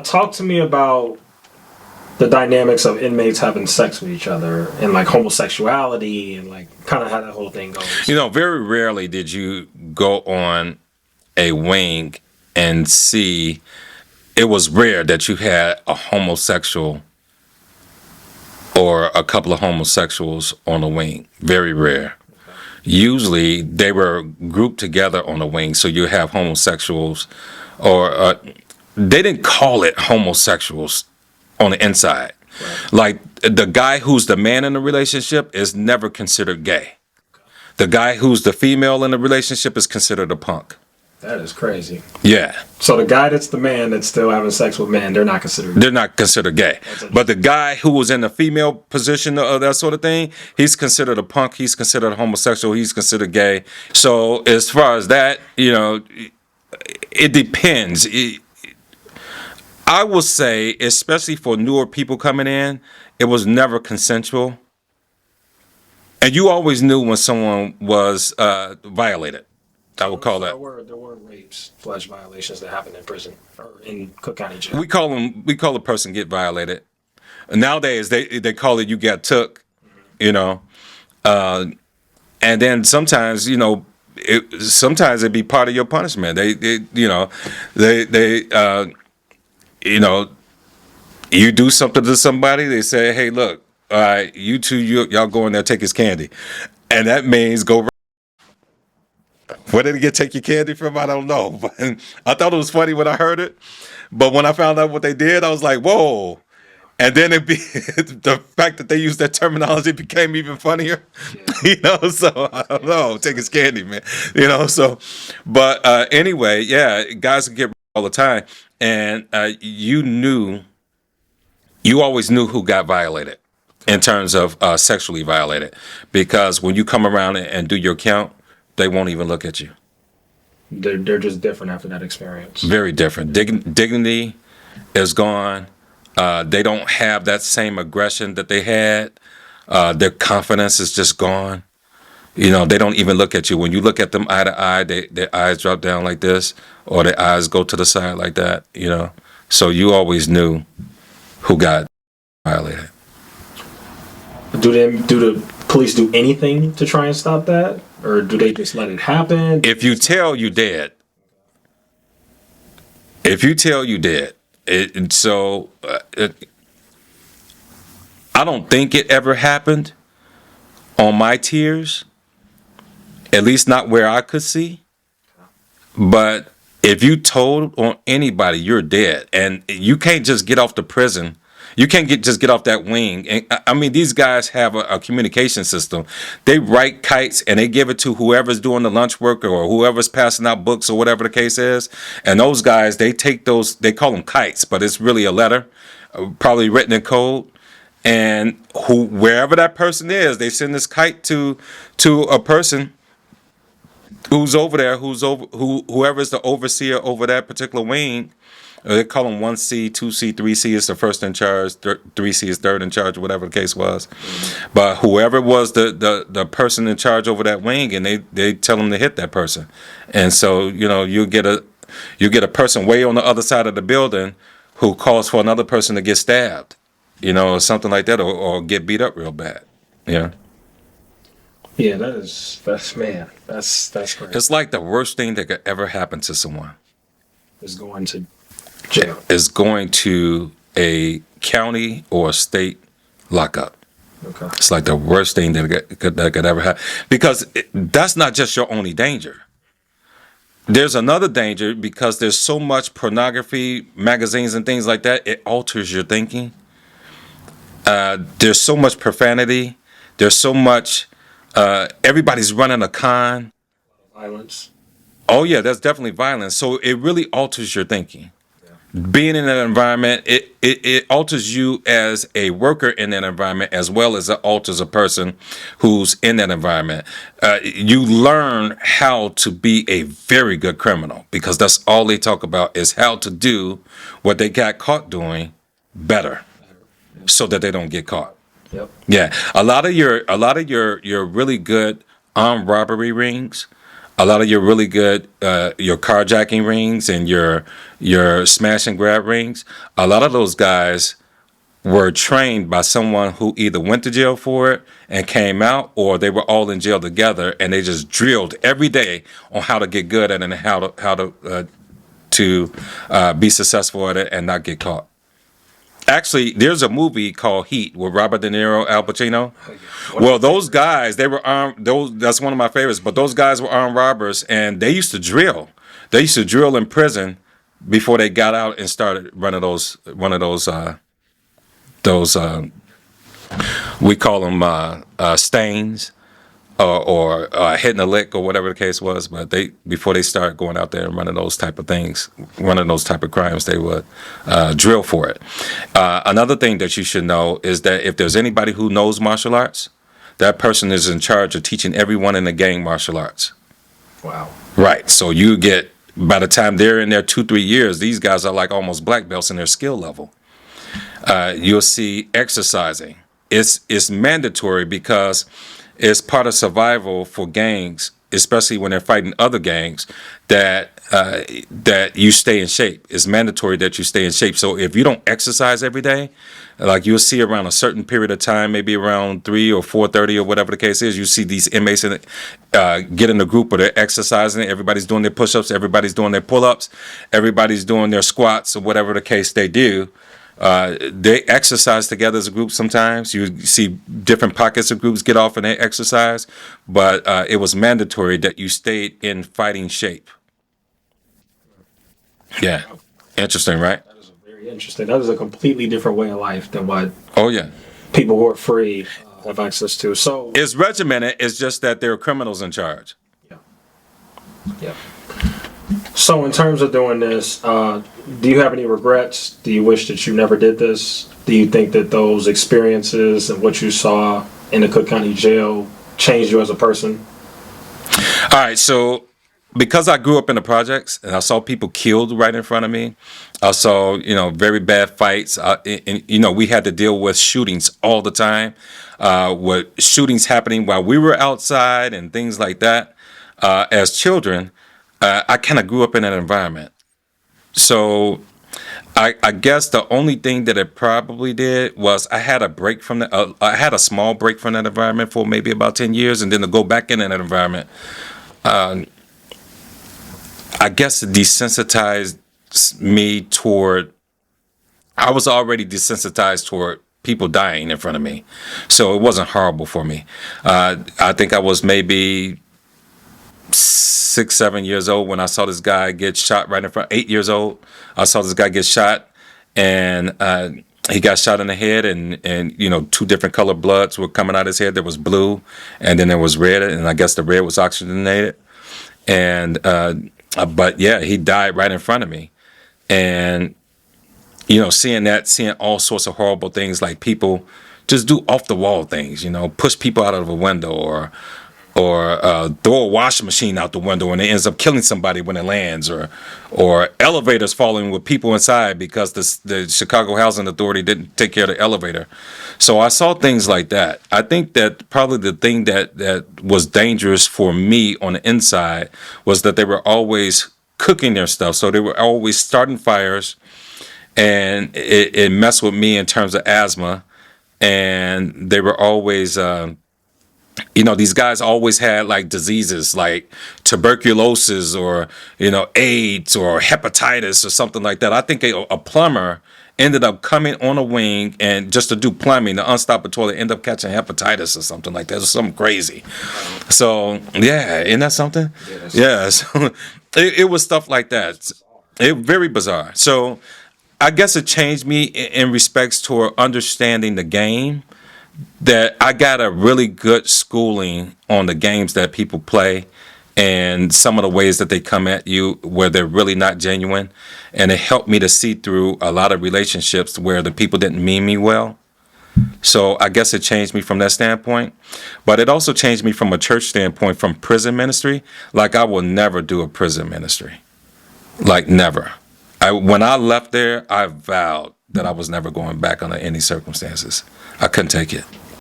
Talk to me about the dynamics of inmates having sex with each other and like homosexuality and like kind of how that whole thing goes. Very rarely did you go on a wing and see. It was rare that you had a homosexual or a couple of homosexuals on a wing. Very rare. Usually they were grouped together on a wing, so you have homosexuals, or they didn't call it homosexuals on the inside. Right. Like the guy who's the man in the relationship is never considered gay. The guy who's the female in the relationship is considered a punk. That is crazy. Yeah. So the guy that's the man that's still having sex with men, they're not considered gay. They're not considered gay. But the guy who was in the female position of that sort of thing, he's considered a punk. He's considered a homosexual. He's considered gay. So as far as that, it depends. I will say, especially for newer people coming in, it was never consensual. And you always knew when someone was violated. I would call that. There were rapes, flesh violations that happened in prison or in Cook County Jail. We call a person get violated. Nowadays they call it you got took, and then sometimes sometimes it be part of your punishment. You do something to somebody, they say, hey, look, all right, you two, y'all go in there, take his candy, and that means go. Where did he take your candy from? I don't know. But I thought it was funny when I heard it. But when I found out what they did, I was like, whoa. And then the fact that they used that terminology became even funnier. Yeah. So I don't know. Take his candy, man. But anyway, yeah, guys get all the time. And you always knew who got violated in terms of sexually violated. Because when you come around and do your count, they won't even look at you. They're just different after that experience. Very different. Dignity is gone. They don't have that same aggression that they had. Their confidence is just gone. They don't even look at you. When you look at them eye to eye, their eyes drop down like this, or their eyes go to the side like that. So you always knew who got violated. Do the police do anything to try and stop that? Or do they just let it happen? If you tell, you dead. If you tell, you dead. I don't think it ever happened on my tiers, at least not where I could see. But if you told on anybody, you're dead. And you can't just get off the prison. You can't just get off that wing. And I mean, these guys have a communication system. They write kites and they give it to whoever's doing the lunch work or whoever's passing out books or whatever the case is. And those guys, they take those, they call them kites, but it's really a letter, probably written in code. And wherever that person is, they send this kite to a person who's over there, whoever's the overseer over that particular wing. They call them 1C, 2C, 3C is the first in charge, 3C is third in charge, whatever the case was. But whoever was the person in charge over that wing, and they tell them to hit that person. And so, you get a person way on the other side of the building who calls for another person to get stabbed, or something like that, or get beat up real bad. Yeah. Yeah, that's great. It's like the worst thing that could ever happen to someone. Is going to jail. Is going to a county or a state lockup. Okay. It's like the worst thing that could ever happen. Because that's not just your only danger. There's another danger because there's so much pornography, magazines and things like that, it alters your thinking. There's so much profanity. There's so much, everybody's running a con. Violence. Oh yeah, that's definitely violence. So it really alters your thinking. Being in that environment, it alters you as a worker in that environment as well as it alters a person who's in that environment. You learn how to be a very good criminal because that's all they talk about is how to do what they got caught doing better so that they don't get caught. Yep. Yeah. A lot of your really good armed robbery rings, a lot of your really good your carjacking rings and your smash and grab rings, a lot of those guys were trained by someone who either went to jail for it and came out, or they were all in jail together and they just drilled every day on how to get good at it and how to be successful at it and not get caught. Actually, there's a movie called Heat with Robert De Niro, Al Pacino. Well, those guys, they were armed. That's one of my favorites. But those guys were armed robbers, and they used to drill. They used to drill in prison before they got out and started running those we call them stains or hitting a lick or whatever the case was. But they before they start going out there and running those type of things, running those type of crimes, they would drill for it. Another thing that you should know is that if there's anybody who knows martial arts, that person is in charge of teaching everyone in the gang martial arts. Wow. Right. So you get, by the time they're in there 2-3 years, these guys are like almost black belts in their skill level. You'll see exercising. It's mandatory because it's part of survival for gangs, especially when they're fighting other gangs, that you stay in shape. It's mandatory that you stay in shape. So if you don't exercise every day, like you'll see around a certain period of time, maybe around 3 or 4:30 or whatever the case is, you see these inmates get in a group where they're exercising. Everybody's doing their push-ups. Everybody's doing their pull-ups. Everybody's doing their squats or whatever the case they do. They exercise together as a group sometimes. You see different pockets of groups get off and they exercise, but it was mandatory that you stayed in fighting shape. Yeah. Interesting, right? That is very interesting. That is a completely different way of life than what Oh, yeah. people who are free have access to. So, It's regimented. It's just that there are criminals in charge. yeah. Yeah. So, in terms of doing this, do you have any regrets? Do you wish that you never did this? Do you think that those experiences and what you saw in the Cook County Jail changed you as a person? All right, so because I grew up in the projects and I saw people killed right in front of me, I saw very bad fights. And we had to deal with shootings all the time, with shootings happening while we were outside and things like that. As children, I kind of grew up in that environment. So I guess the only thing that it probably did was I had a break from that. I had a small break from that environment for maybe about 10 years, and then to go back in that environment, I guess it desensitized me toward. I was already desensitized toward people dying in front of me, so it wasn't horrible for me. I think I was maybe 6, 7 years old when I saw this guy get shot right in front. 8 years old, I saw this guy get shot, and he got shot in the head, and 2 different colored bloods were coming out of his head. There was blue, and then there was red, and I guess the red was oxygenated. And but yeah, he died right in front of me, and seeing all sorts of horrible things, like people just do off the wall things, push people out of a window, or throw a washing machine out the window and it ends up killing somebody when it lands, or elevators falling with people inside because the Chicago Housing Authority didn't take care of the elevator. So I saw things like that. I think that probably the thing that was dangerous for me on the inside was that they were always cooking their stuff. So they were always starting fires, and it messed with me in terms of asthma. And they were always these guys always had like diseases like tuberculosis or, AIDS or hepatitis or something like that. I think a plumber ended up coming on a wing and just to do plumbing, to unstop a toilet, end up catching hepatitis or something like that. It was something crazy. So, yeah, isn't that something? Yeah. So it was stuff like that. Very bizarre. So I guess it changed me in respects toward understanding the game, that I got a really good schooling on the games that people play and some of the ways that they come at you where they're really not genuine. And it helped me to see through a lot of relationships where the people didn't mean me well. So I guess it changed me from that standpoint. But it also changed me from a church standpoint, from prison ministry. Like, I will never do a prison ministry. Like, never. When I left there, I vowed that I was never going back under any circumstances. I couldn't take it.